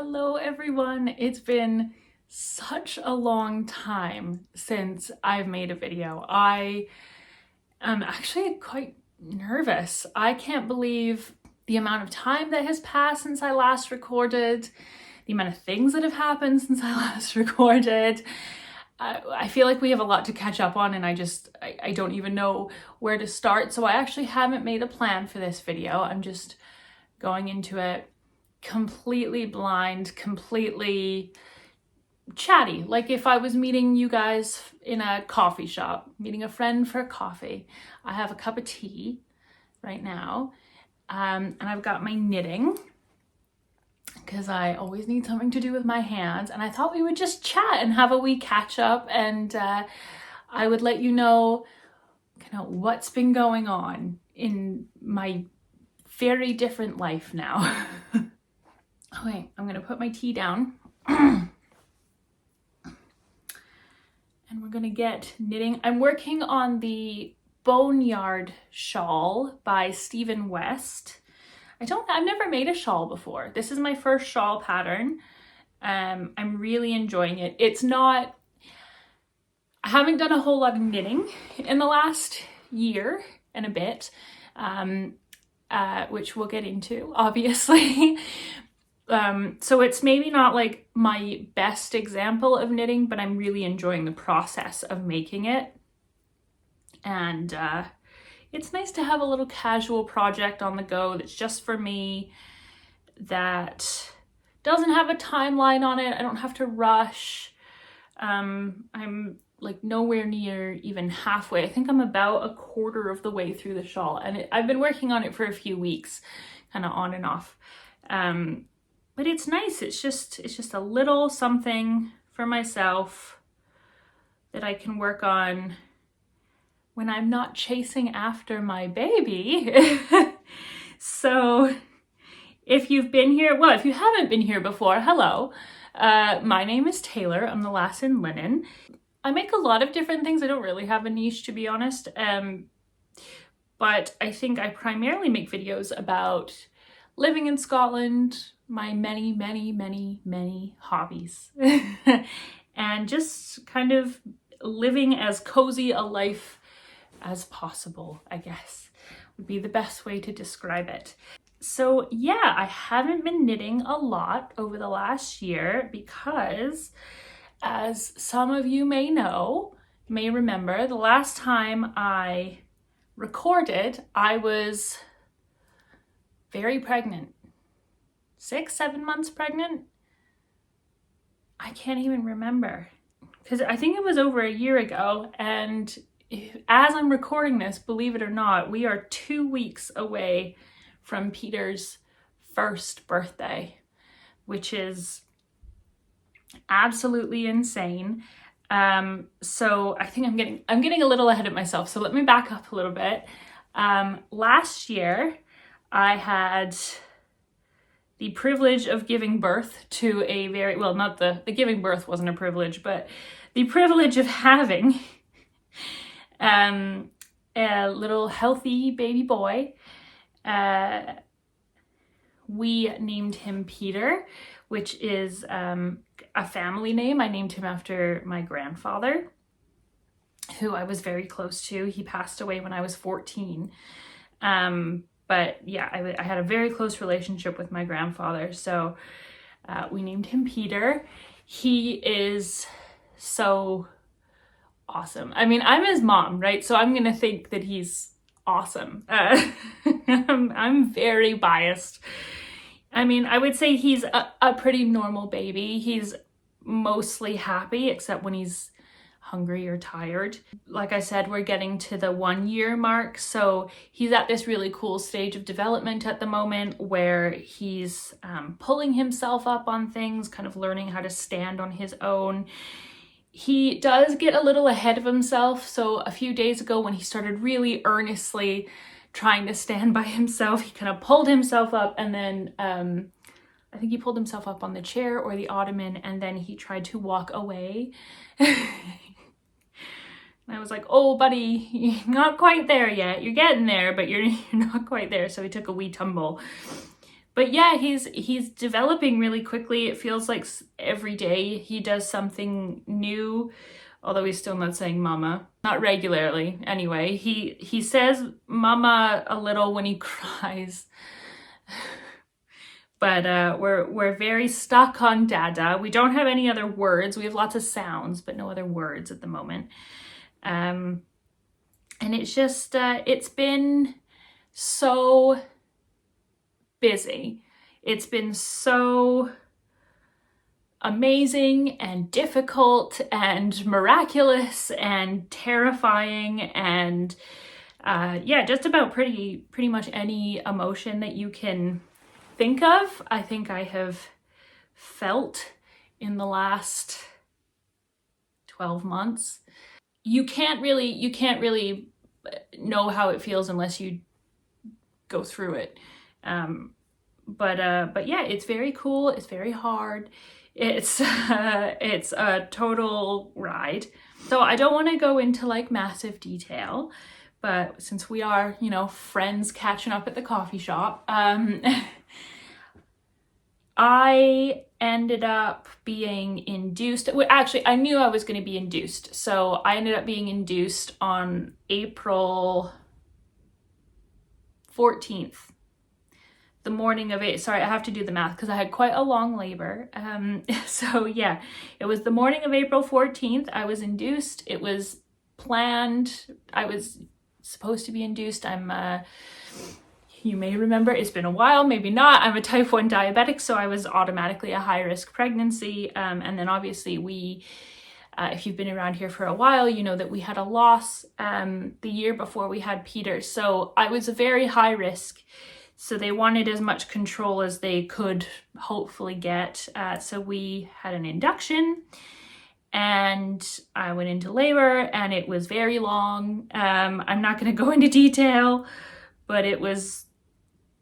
Hello everyone. It's been such a long time since I've made a video. I am actually quite nervous. I can't believe the amount of time that has passed since I last recorded, the amount of things that have happened since I last recorded. I feel like we have a lot to catch up on and I don't even know where to start. So I actually haven't made a plan for this video. I'm just going into it completely blind, completely chatty, like if I was meeting you guys in a coffee shop, meeting a friend for coffee. I have a cup of tea right now, and I've got my knitting because I always need something to do with my hands, and I thought we would just chat and have a wee catch up, and I would let you know kind of what's been going on in my very different life now. Okay, I'm gonna put my tea down and we're gonna get knitting. I'm working on the Boneyard shawl by Stephen West. I've never made a shawl before. This is my first shawl pattern. I'm really enjoying it. I haven't done a whole lot of knitting in the last year and a bit, which we'll get into, obviously. So it's maybe not like my best example of knitting, but I'm really enjoying the process of making it. And it's nice to have a little casual project on the go that's just for me, that doesn't have a timeline on it. I don't have to rush. I'm like nowhere near even halfway. I think I'm about a quarter of the way through the shawl, and I've been working on it for a few weeks, kind of on and off. But it's nice. It's just a little something for myself that I can work on when I'm not chasing after my baby. So if you've been here, well, if you haven't been here before, hello. My name is Taylor. I'm the Lassinlinen. I make a lot of different things. I don't really have a niche, to be honest. But I think I primarily make videos about living in Scotland, my many, many, many, many hobbies, and just kind of living as cozy a life as possible, I guess, would be the best way to describe it. So yeah, I haven't been knitting a lot over the last year because, as some of you may remember, the last time I recorded, I was very pregnant. 6-7 months pregnant? I can't even remember, because I think it was over a year ago, and as I'm recording this, believe it or not, we are 2 weeks away from Peter's first birthday, which is absolutely insane. So I think I'm getting a little ahead of myself, so let me back up a little bit. Last year I had the privilege of giving birth to a very, well, not the giving birth wasn't a privilege, but the privilege of having a little healthy baby boy. We named him Peter, which is a family name. I named him after my grandfather, who I was very close to. He passed away when I was 14. But yeah, I had a very close relationship with my grandfather, so we named him Peter. He is so awesome. I mean, I'm his mom, right? So I'm gonna think that he's awesome. I'm very biased. I mean, I would say he's a pretty normal baby. He's mostly happy, except when he's hungry or tired. Like I said, we're getting to the 1 year mark, so he's at this really cool stage of development at the moment where he's pulling himself up on things, kind of learning how to stand on his own. He does get a little ahead of himself, so a few days ago when he started really earnestly trying to stand by himself, he kind of pulled himself up, and then I think he pulled himself up on the chair or the ottoman, and then he tried to walk away. And I was like, oh, buddy, you're not quite there yet. You're getting there, but you're not quite there. So he took a wee tumble. but yeah, he's developing really quickly. It feels like every day he does something new, although he's still not saying mama, not regularly anyway. He says mama a little when he cries. But we're very stuck on dada. We don't have any other words. We have lots of sounds, but no other words at the moment. And it's just it's been so busy. It's been so amazing and difficult and miraculous and terrifying and yeah, just about pretty much any emotion that you can think of, I think I have felt in the last 12 months. You can't really know how it feels unless you go through it. But yeah, it's very cool. It's very hard. It's a total ride. So I don't want to go into like massive detail, but since we are, you know, friends catching up at the coffee shop, I ended up being induced. Well, actually, I knew I was going to be induced. So I ended up being induced on April 14th. The morning of it. Sorry, I have to do the math because I had quite a long labor. So yeah, it was the morning of April 14th. I was induced. It was planned. I was supposed to be induced. You may remember, it's been a while, maybe not. I'm a type 1 diabetic, so I was automatically a high-risk pregnancy. And then obviously we, if you've been around here for a while, you know that we had a loss the year before we had Peter. So I was a very high risk. So they wanted as much control as they could hopefully get. So we had an induction and I went into labor and it was very long. I'm not going to go into detail, but it was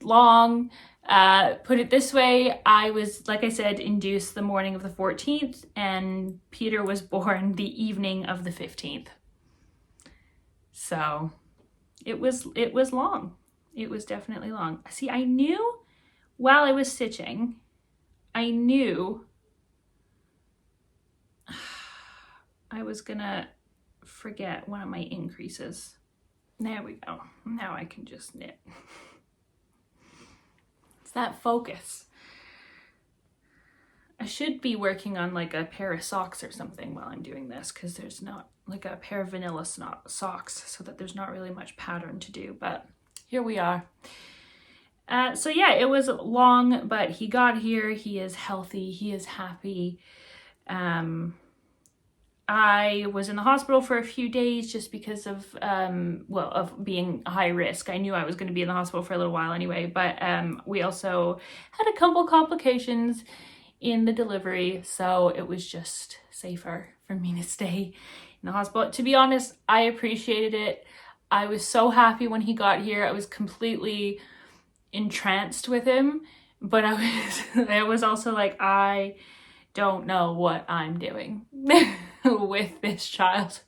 long. Put it this way, I was, like I said, induced the morning of the 14th and Peter was born the evening of the 15th. So it was long. It was definitely long. See, I knew while I was stitching, I knew I was gonna forget one of my increases. There we go. Now I can just knit. It's that focus. I should be working on like a pair of socks or something while I'm doing this because there's not like a pair of vanilla socks so that there's not really much pattern to do, but here we are. So yeah, it was long, but he got here. He is healthy. He is happy. I was in the hospital for a few days just because of, of being high risk. I knew I was going to be in the hospital for a little while anyway, but we also had a couple complications in the delivery, so it was just safer for me to stay in the hospital. To be honest, I appreciated it. I was so happy when he got here. I was completely entranced with him, but I was also like, I don't know what I'm doing with this child.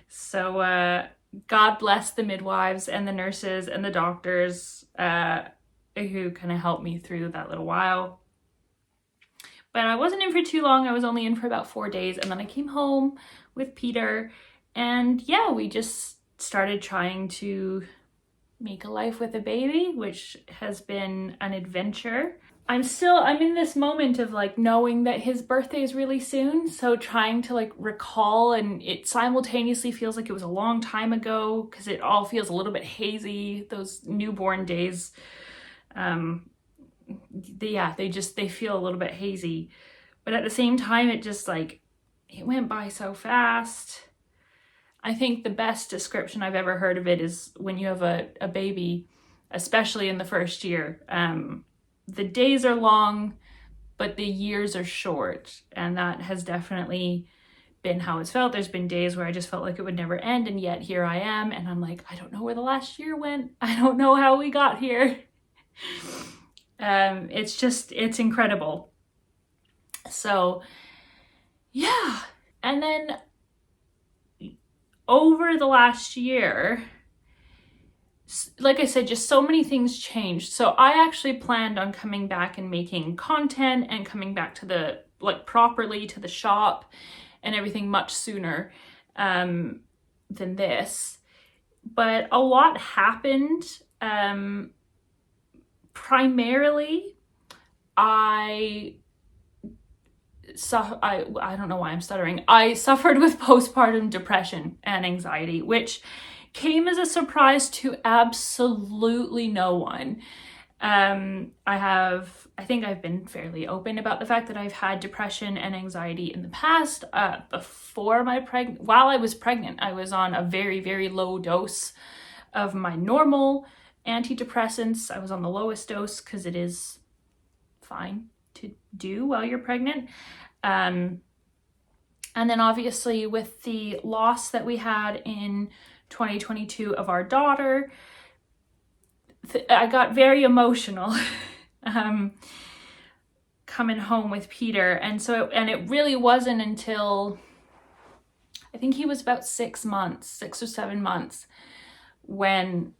So God bless the midwives and the nurses and the doctors who kind of helped me through that little while. But I wasn't in for too long. I was only in for about 4 days, and then I came home with Peter. And yeah, we just started trying to make a life with a baby, which has been an adventure. I'm in this moment of like knowing that his birthday is really soon. So trying to like recall, and it simultaneously feels like it was a long time ago because it all feels a little bit hazy. Those newborn days, they feel a little bit hazy. But at the same time, it just like, it went by so fast. I think the best description I've ever heard of it is when you have a baby, especially in the first year, the days are long, but the years are short. And that has definitely been how it's felt. There's been days where I just felt like it would never end. And yet here I am. And I'm like, I don't know where the last year went. I don't know how we got here. It's incredible. So yeah. And then over the last year, like I said, just so many things changed. So I actually planned on coming back and making content and coming back to the, like, properly to the shop and everything much sooner than this. But a lot happened. Primarily, I don't know why I'm stuttering. I suffered with postpartum depression and anxiety, which came as a surprise to absolutely no one. I think I've been fairly open about the fact that I've had depression and anxiety in the past. While I was pregnant, I was on a very, very low dose of my normal antidepressants. I was on the lowest dose because it is fine to do while you're pregnant. And then obviously with the loss that we had in 2022 of our daughter, I got very emotional coming home with Peter. And it really wasn't until I think he was about 6 or 7 months, when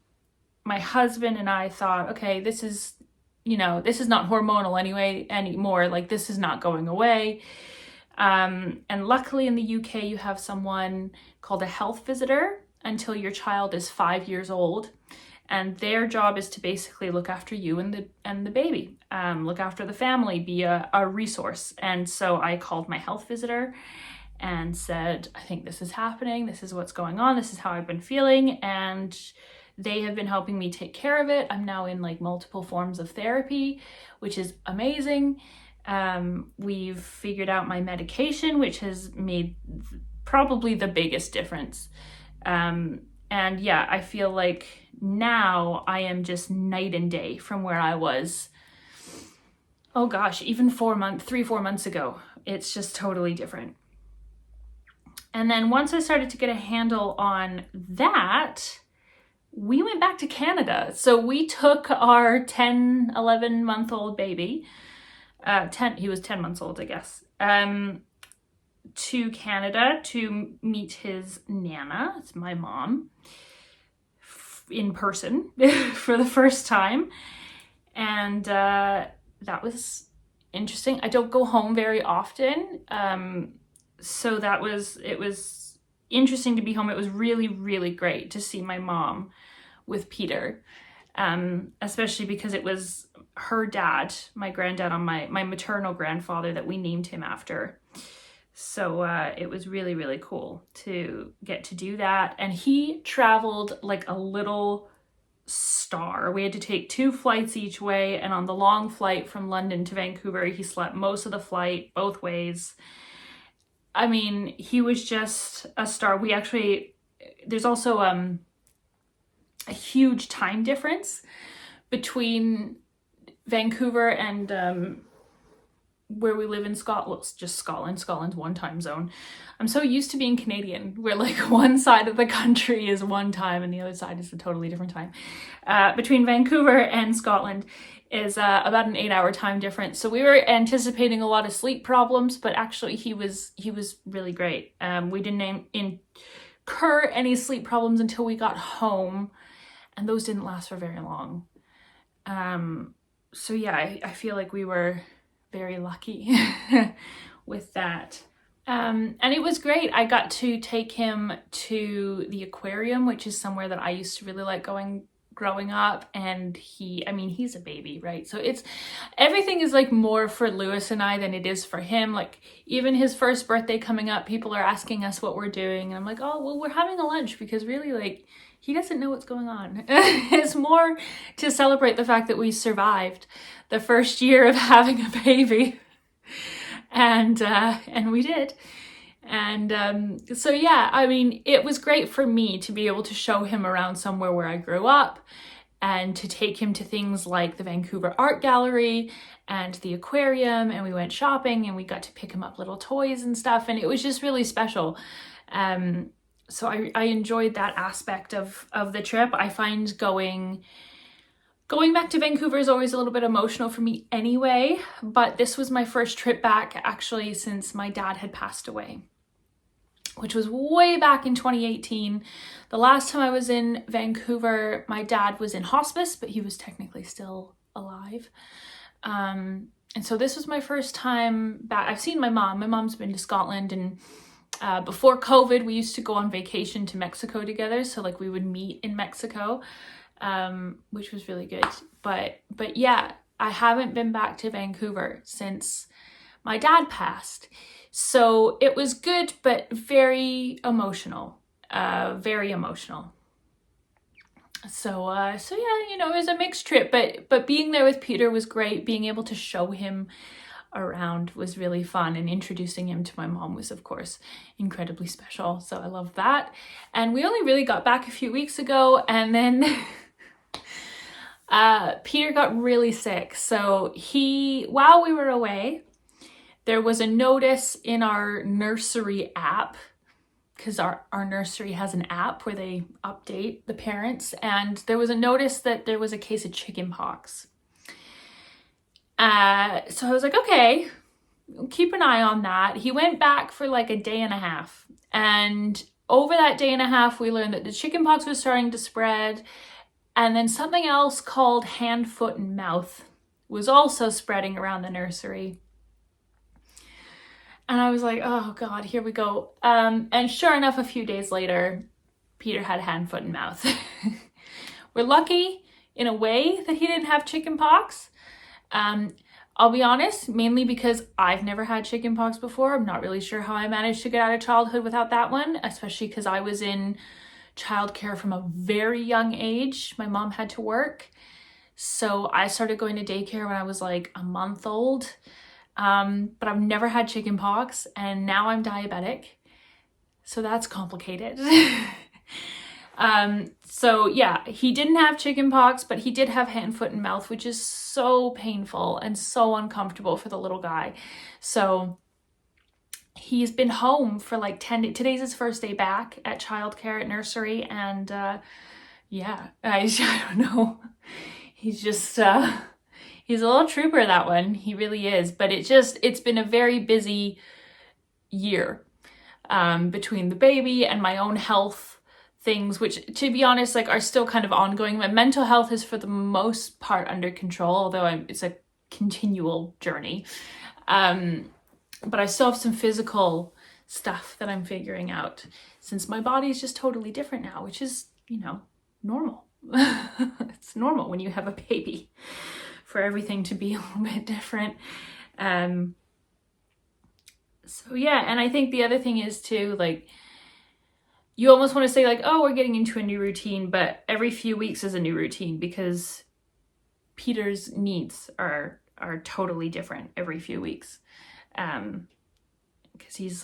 my husband and I thought, okay, this is not hormonal anymore. Like, this is not going away. And luckily in the UK, you have someone called a health visitor until your child is 5 years old. And their job is to basically look after you and the baby, look after the family, be a resource. And so I called my health visitor and said, I think this is happening. This is what's going on. This is how I've been feeling. And they have been helping me take care of it. I'm now in like multiple forms of therapy, which is amazing. We've figured out my medication, which has made probably the biggest difference. And yeah, I feel like now I am just night and day from where I was, oh gosh, even 4 months ago. It's just totally different. And then once I started to get a handle on that, we went back to Canada. So we took our 11 month old baby, he was 10 months old, I guess, to Canada to meet his Nana, it's my mom, in person for the first time. And that was interesting. I don't go home very often. So it was interesting to be home. It was really, really great to see my mom with Peter, especially because it was her dad, my granddad, on my maternal grandfather that we named him after. So it was really, really cool to get to do that. And he traveled like a little star. We had to take 2 flights each way. And on the long flight from London to Vancouver, he slept most of the flight both ways. I mean, he was just a star. There's also a huge time difference between Vancouver and where we live in Scotland. Well, it's just Scotland. Scotland's one time zone. I'm so used to being Canadian, where like one side of the country is one time and the other side is a totally different time. Between Vancouver and Scotland is about an 8-hour time difference. So we were anticipating a lot of sleep problems, but actually he was really great. We didn't incur any sleep problems until we got home, and those didn't last for very long. So yeah, I feel like we were very lucky with that. And it was great. I got to take him to the aquarium, which is somewhere that I used to really like going growing up. And he's a baby, right? So everything is like more for Lewis and I than it is for him. Like even his first birthday coming up, people are asking us what we're doing. And I'm like, oh, well, we're having a lunch, because really like he doesn't know what's going on. It's more to celebrate the fact that we survived the first year of having a baby. And we did. And so yeah, I mean, it was great for me to be able to show him around somewhere where I grew up, and to take him to things like the Vancouver Art Gallery and the aquarium, and we went shopping and we got to pick him up little toys and stuff, and it was just really special. So I enjoyed that aspect of the trip. I find going back to Vancouver is always a little bit emotional for me anyway, but this was my first trip back actually since my dad had passed away, which was way back in 2018. The last time I was in Vancouver, my dad was in hospice, but he was technically still alive. And so this was my first time back. I've seen my mom. My mom's been to Scotland, and before COVID, we used to go on vacation to Mexico together. So like we would meet in Mexico, which was really good. But yeah, I haven't been back to Vancouver since my dad passed. So it was good, but very emotional, very emotional. So yeah, you know, it was a mixed trip, but being there with Peter was great. Being able to show him around was really fun, and introducing him to my mom was, of course, incredibly special. So I love that. And we only really got back a few weeks ago, and then Peter got really sick. So while we were away, there was a notice in our nursery app, because our nursery has an app where they update the parents, and there was a notice that there was a case of chicken pox. So I was like, okay, keep an eye on that. He went back for like a day and a half, and over that day and a half, we learned that the chicken pox was starting to spread, and then something else called hand, foot, and mouth was also spreading around the nursery. And I was like, oh God, here we go. And sure enough, a few days later, Peter had hand, foot, and mouth. We're lucky in a way that he didn't have chicken pox. I'll be honest, mainly because I've never had chicken pox before. I'm not really sure how I managed to get out of childhood without that one, especially because I was in childcare from a very young age. My mom had to work. So I started going to daycare when I was like a month old. But I've never had chicken pox, and now I'm diabetic. So that's complicated. So yeah, he didn't have chicken pox, but he did have hand, foot, and mouth, which is so painful and so uncomfortable for the little guy. So he's been home for like 10 days. Today's his first day back at childcare at nursery. And, yeah, I don't know. He's just, he's a little trooper, that one. He really is. But it's been a very busy year, between the baby and my own health things, which, to be honest, like, are still kind of ongoing. My mental health is for the most part under control, although it's a continual journey. But I still have some physical stuff that I'm figuring out, since my body is just totally different now, which is, you know, normal. It's normal when you have a baby for everything to be a little bit different. So yeah, and I think the other thing is too, like, you almost want to say like, oh, we're getting into a new routine, but every few weeks is a new routine, because Peter's needs are totally different every few weeks. Because he's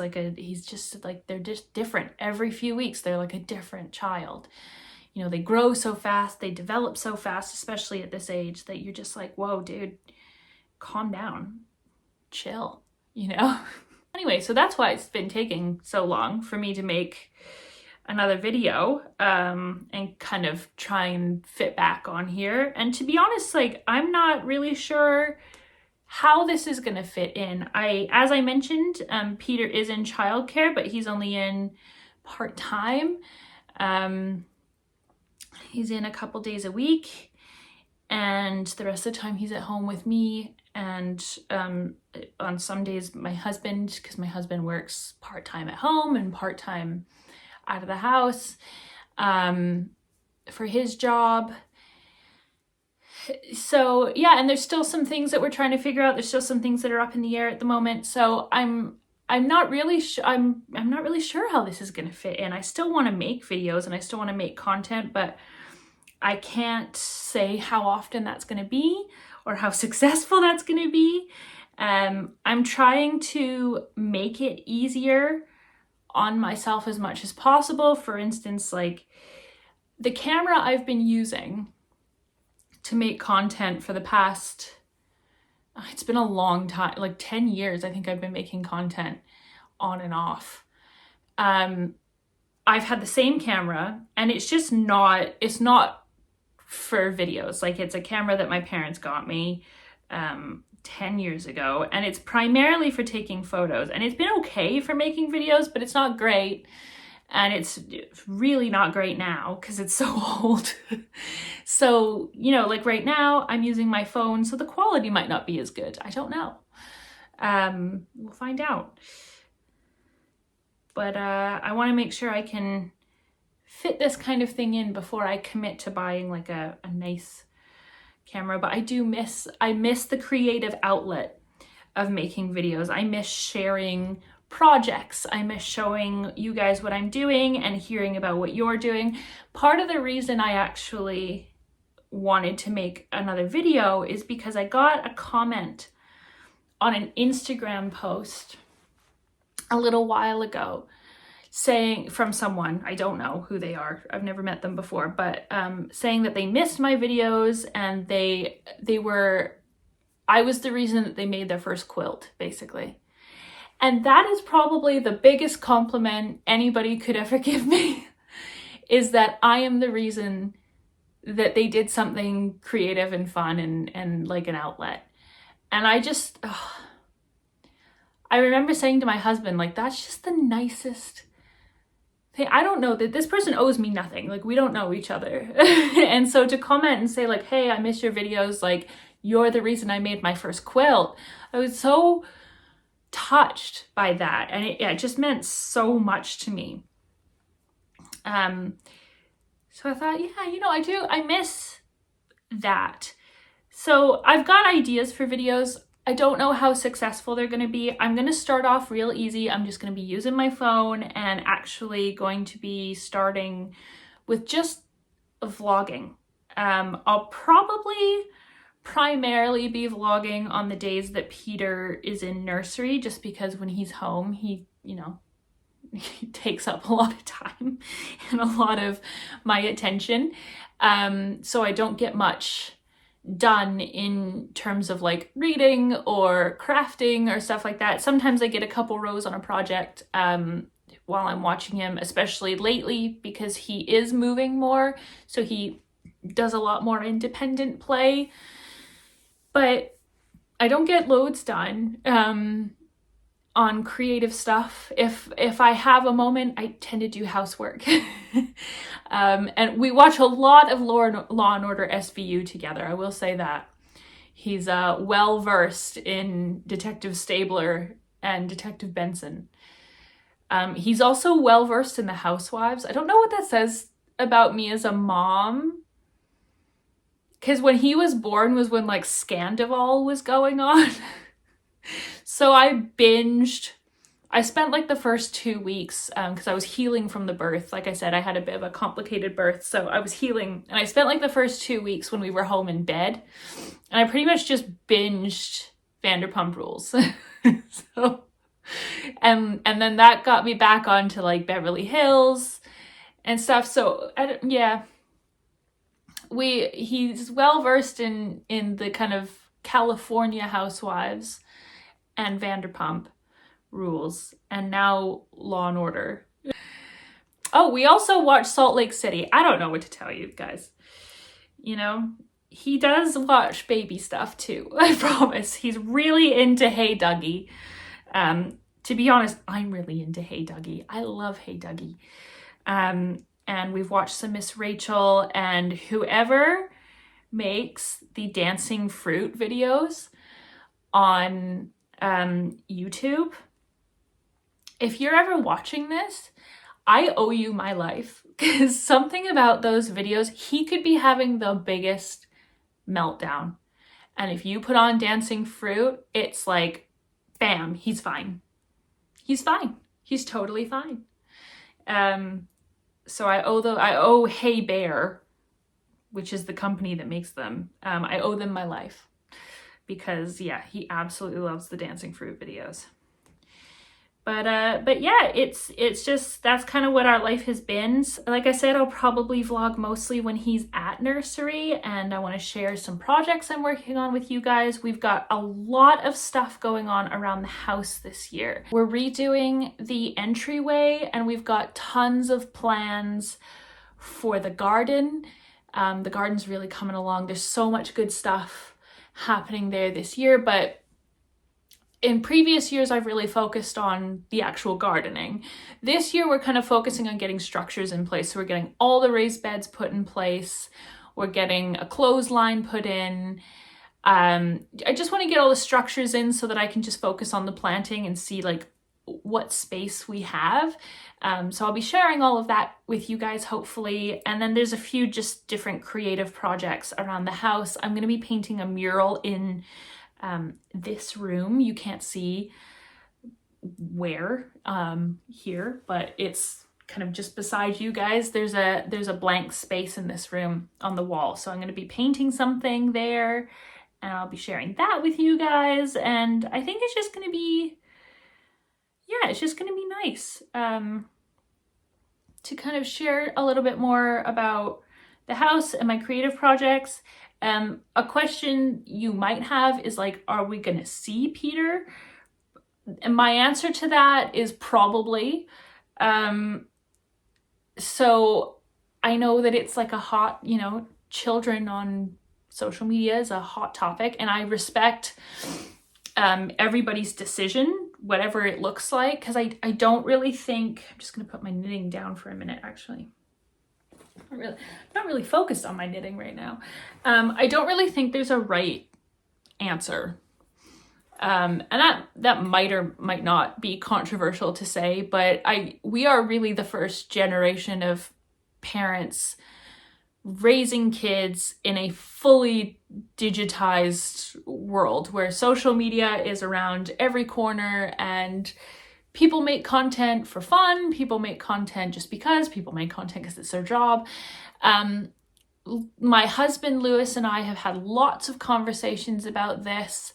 just like, they're just different every few weeks. They're like a different child. You know, they grow so fast, they develop so fast, especially at this age, that you're just like, whoa, dude, calm down, chill, you know? Anyway, so that's why it's been taking so long for me to make another video, and kind of try and fit back on here. And to be honest, like, I'm not really sure how this is gonna fit in. As I mentioned, Peter is in childcare, but he's only in part-time. He's in a couple days a week, and the rest of the time he's at home with me. And on some days my husband, because my husband works part-time at home and part-time out of the house, for his job. So yeah, and there's still some things that we're trying to figure out. There's still some things that are up in the air at the moment. So I'm not really I'm not really sure how this is going to fit in. I still want to make videos and I still want to make content, but I can't say how often that's going to be or how successful that's going to be. I'm trying to make it easier on myself as much as possible. For instance, like, the camera I've been using to make content for the past, it's been a long time, like 10 years, I think I've been making content on and off. I've had the same camera, and it's not for videos. Like, it's a camera that my parents got me 10 years ago, and it's primarily for taking photos, and it's been okay for making videos, but it's not great. And it's really not great now because it's so old. So, you know, like right now I'm using my phone, so the quality might not be as good. I don't know. We'll find out. But I want to make sure I can fit this kind of thing in before I commit to buying like a nice camera. But I miss the creative outlet of making videos. I miss sharing projects. I miss showing you guys what I'm doing and hearing about what you're doing. Part of the reason I actually wanted to make another video is because I got a comment on an Instagram post a little while ago saying, from someone, I don't know who they are, I've never met them before, but saying that they missed my videos and I was the reason that they made their first quilt, basically. And that is probably the biggest compliment anybody could ever give me, is that I am the reason that they did something creative and fun and like an outlet. And I remember saying to my husband, like, that's just the nicest thing. I don't know that this person owes me nothing. Like, we don't know each other. And so to comment and say like, hey, I miss your videos. Like, you're the reason I made my first quilt. I was so touched by that, and it just meant so much to me. So I thought, yeah, you know, I miss that. So I've got ideas for videos. I don't know how successful they're going to be. I'm going to start off real easy. I'm just going to be using my phone and actually going to be starting with just vlogging. I'll probably primarily be vlogging on the days that Peter is in nursery, just because when he's home, he takes up a lot of time and a lot of my attention. So I don't get much done in terms of like reading or crafting or stuff like that. Sometimes I get a couple rows on a project while I'm watching him, especially lately because he is moving more. So he does a lot more independent play. But I don't get loads done on creative stuff. If I have a moment, I tend to do housework. And we watch a lot of Law and Order SVU together, I will say that. He's well versed in Detective Stabler and Detective Benson. He's also well versed in the Housewives. I don't know what that says about me as a mom, because when he was born was when like Scandival was going on. So I spent like the first 2 weeks because I was healing from the birth. Like I said, I had a bit of a complicated birth, so I was healing, and I spent like the first 2 weeks when we were home in bed, and I pretty much just binged Vanderpump Rules. So and then that got me back onto like Beverly Hills and stuff. So yeah, he's well versed in the kind of California Housewives and Vanderpump Rules, and now Law and Order. Oh, we also watch Salt Lake City. I don't know what to tell you guys. You know, he does watch baby stuff too. I promise. He's really into Hey Dougie. To be honest, I'm really into Hey Dougie. I love Hey Dougie. And we've watched some Miss Rachel, and whoever makes the dancing fruit videos on YouTube, if you're ever watching this, I owe you my life, because something about those videos, he could be having the biggest meltdown. And if you put on dancing fruit, it's like, bam, he's fine. He's fine. He's totally fine. So I owe Hey Bear, which is the company that makes them, I owe them my life, because yeah, he absolutely loves the dancing fruit videos. But yeah, it's just, that's kind of what our life has been. Like I said, I'll probably vlog mostly when he's at nursery, and I want to share some projects I'm working on with you guys. We've got a lot of stuff going on around the house this year. We're redoing the entryway, and we've got tons of plans for the garden. The garden's really coming along. There's so much good stuff happening there this year, but in previous years, I've really focused on the actual gardening. This year, we're kind of focusing on getting structures in place. So we're getting all the raised beds put in place. We're getting a clothesline put in. I just want to get all the structures in so that I can just focus on the planting and see like what space we have. So I'll be sharing all of that with you guys, hopefully. And then there's a few just different creative projects around the house. I'm going to be painting a mural in this room. You can't see where here, but it's kind of just beside you guys. There's a blank space in this room on the wall. So I'm going to be painting something there, and I'll be sharing that with you guys. And I think it's just going to be, yeah, it's just going to be nice to kind of share a little bit more about the house and my creative projects. A question you might have is like, are we going to see Peter? And my answer to that is probably. So I know that it's like a hot, children on social media is a hot topic, and I respect everybody's decision, whatever it looks like, because I don't really think, I'm just going to put my knitting down for a minute, actually. Not really focused on my knitting right now. I don't really think there's a right answer. And that might or might not be controversial to say, but we are really the first generation of parents raising kids in a fully digitized world where social media is around every corner, and people make content for fun. People make content just because. People make content because it's their job. My husband, Lewis, and I have had lots of conversations about this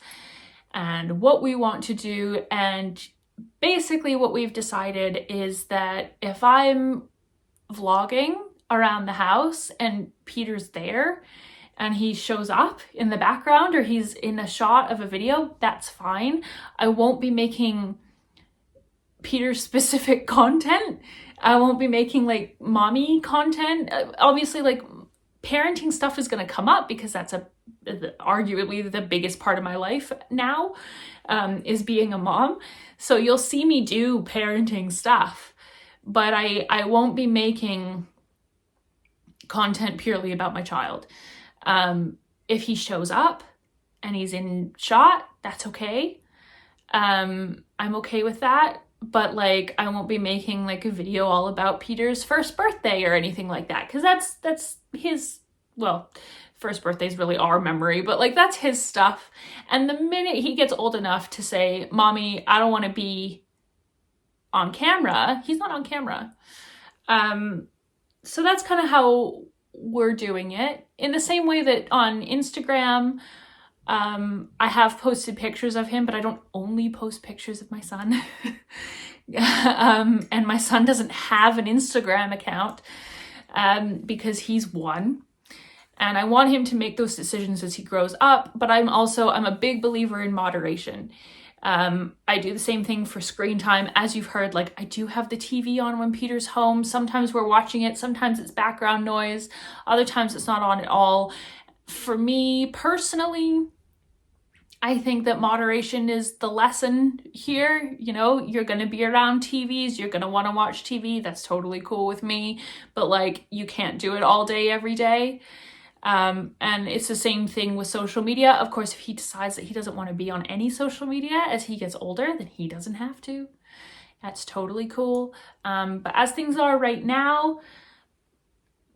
and what we want to do. And basically what we've decided is that if I'm vlogging around the house and Peter's there and he shows up in the background or he's in a shot of a video, that's fine. I won't be making Peter specific content. I won't be making like mommy content. Obviously, like parenting stuff is going to come up because that's arguably the biggest part of my life now, is being a mom. So you'll see me do parenting stuff, but I won't be making content purely about my child. If he shows up and he's in shot, that's okay. I'm okay with that. But like, I won't be making like a video all about Peter's first birthday or anything like that. Cause that's his, well, first birthday's really our memory, but like that's his stuff. And the minute he gets old enough to say, Mommy, I don't want to be on camera, he's not on camera. So that's kind of how we're doing it. In the same way that on Instagram, I have posted pictures of him, but I don't only post pictures of my son. And my son doesn't have an Instagram account because he's one. And I want him to make those decisions as he grows up. But I'm a big believer in moderation. I do the same thing for screen time. As you've heard, like I do have the TV on when Peter's home. Sometimes we're watching it. Sometimes it's background noise. Other times it's not on at all. For me personally, I think that moderation is the lesson here. You're going to be around TVs. You're going to want to watch TV. That's totally cool with me. But like, you can't do it all day, every day. And it's the same thing with social media. Of course, if he decides that he doesn't want to be on any social media as he gets older, then he doesn't have to. That's totally cool. But as things are right now,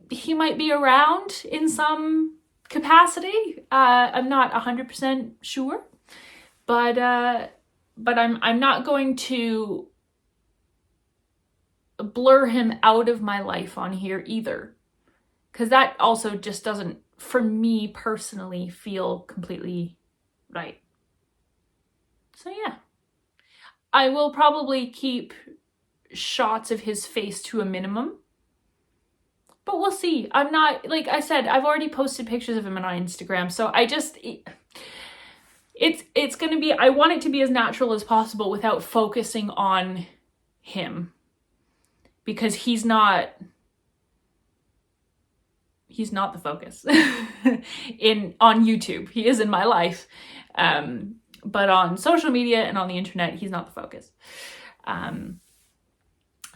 he might be around in some capacity. I'm not 100% sure, but I'm not going to blur him out of my life on here either, because that also just doesn't, for me personally, feel completely right. So yeah, I will probably keep shots of his face to a minimum. But we'll see. I'm not, like I said, I've already posted pictures of him on Instagram. So it's going to be, I want it to be as natural as possible without focusing on him. Because he's not he's not the focus on YouTube. He is in my life. But on social media and on the internet, he's not the focus.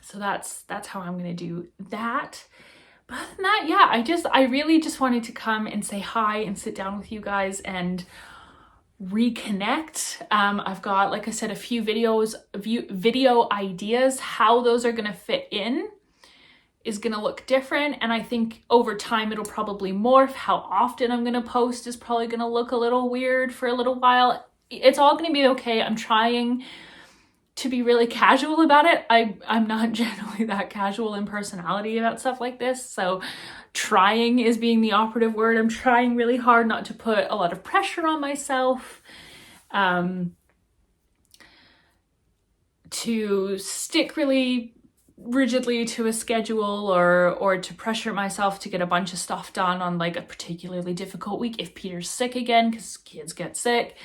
So that's how I'm going to do that. But other than that, yeah, I really just wanted to come and say hi and sit down with you guys and reconnect. I've got, like I said, a few video ideas. How those are going to fit in is going to look different, and I think over time it'll probably morph. How often I'm going to post is probably going to look a little weird for a little while. It's all going to be okay. I'm trying to be really casual about it. I'm not generally that casual in personality about stuff like this, so trying is being the operative word. I'm trying really hard not to put a lot of pressure on myself, to stick really rigidly to a schedule, or to pressure myself to get a bunch of stuff done on like a particularly difficult week. If Peter's sick again, because kids get sick,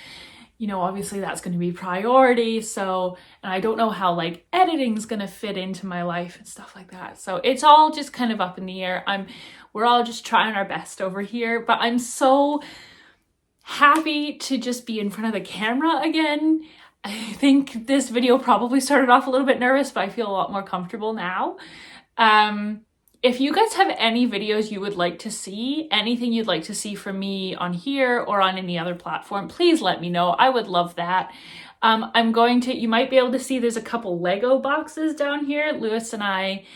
you know, obviously that's going to be priority. So, and I don't know how like editing's going to fit into my life and stuff like that. So it's all just kind of up in the air. We're all just trying our best over here, but I'm so happy to just be in front of the camera again. I think this video probably started off a little bit nervous, but I feel a lot more comfortable now. If you guys have any videos you would like to see, anything you'd like to see from me on here or on any other platform, please let me know. I would love that. You might be able to see there's a couple Lego boxes down here. Lewis and I,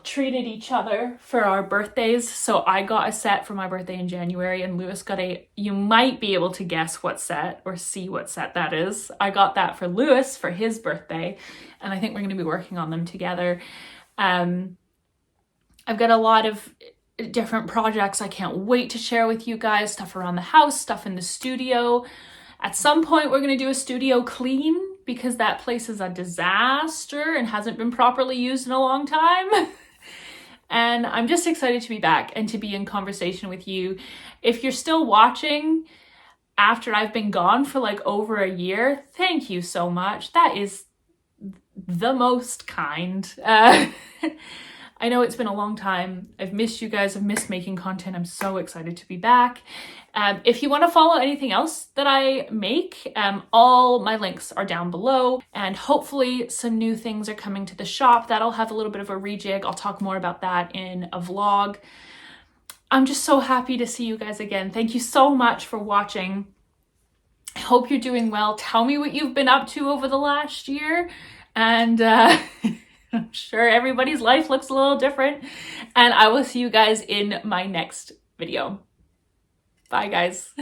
treated each other for our birthdays. So I got a set for my birthday in January, and Lewis got you might be able to guess what set or see what set that is. I got that for Lewis for his birthday, and I think we're going to be working on them together. I've got a lot of different projects I can't wait to share with you guys. Stuff around the house, stuff in the studio. At some point, we're going to do a studio clean because that place is a disaster and hasn't been properly used in a long time. And I'm just excited to be back and to be in conversation with you. If you're still watching after I've been gone for like over a year, thank you so much. That is the most kind. I know it's been a long time. I've missed you guys. I've missed making content. I'm so excited to be back. If you want to follow anything else that I make, all my links are down below, and hopefully some new things are coming to the shop. That'll have a little bit of a rejig. I'll talk more about that in a vlog. I'm just so happy to see you guys again. Thank you so much for watching. I hope you're doing well. Tell me what you've been up to over the last year. And I'm sure everybody's life looks a little different. And I will see you guys in my next video. Bye, guys.